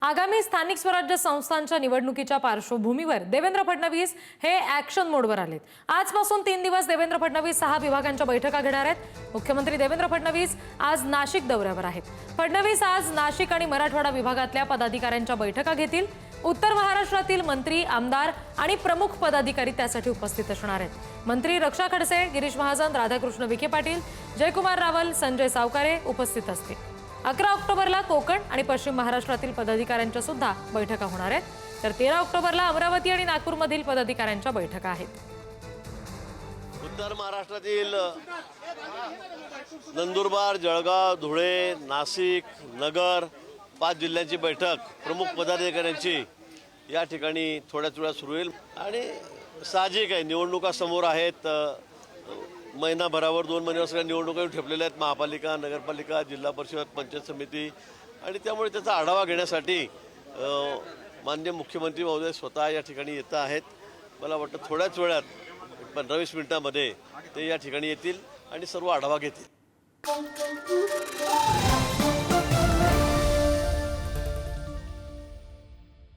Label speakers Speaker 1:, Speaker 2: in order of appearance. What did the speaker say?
Speaker 1: आगामी स्थानिक स्वराज्य संस्थांच्या निवडणुकीच्या पार्श्वभूमीवर देवेंद्र फडणवीस हे ॲक्शन मोडवर आलेत। आजपासून 3 दिवस देवेंद्र फडणवीस 6 विभागांच्या बैठका घेणार आहेत। मुख्यमंत्री देवेंद्र फडणवीस आज नाशिक दौऱ्यावर आहेत। फडणवीस आज नाशिक आणि मराठवाडा विभागातल्या पदाधिकाऱ्यांच्या बैठका घेतील। उत्तर महाराष्ट्रातील मंत्री, आमदार आणि प्रमुख पदाधिकारी त्यासाठी उपस्थित असणार आहेत। मंत्री रक्षा खडसे, गिरीश महाजन, राधाकृष्ण विखे पाटील, जयकुमार रावल, संजय सावकारे उपस्थित असतील। 11 ऑक्टोबरला कोकण आणि पश्चिम महाराष्ट्रातील पदाधिकाऱ्यांच्या सुद्धा बैठका होणार आहेत। तर 13 ऑक्टोबरला अमरावती आणि नागपूरमधील पदाधिकाऱ्यांच्या बैठका आहेत।
Speaker 2: उत्तर महाराष्ट्रातील नंदुरबार, जळगाव, धुळे, नाशिक, नगर 5 जिल्ह्यांची बैठक प्रमुख पदाधिकाऱ्यांची या ठिकाणी थोड्याच वेळात सुरू होईल। आणि साहजिक आहे, निवडणुका समोर आहेत। महिनाभरावर 2 महिन्यावर सगळ्या निवडणुका ठेपलेल्या आहेत, महापालिका, नगरपालिका, जिल्हा परिषद, पंचायत समिती। आणि त्यामुळे त्याचा आढावा घेण्यासाठी माननीय मुख्यमंत्री महोदय स्वतः या ठिकाणी येत आहेत। मला वाटतं थोड्याच वेळात 15-20 मिनिटांमध्ये ते या ठिकाणी येतील आणि सर्व आढावा घेतील।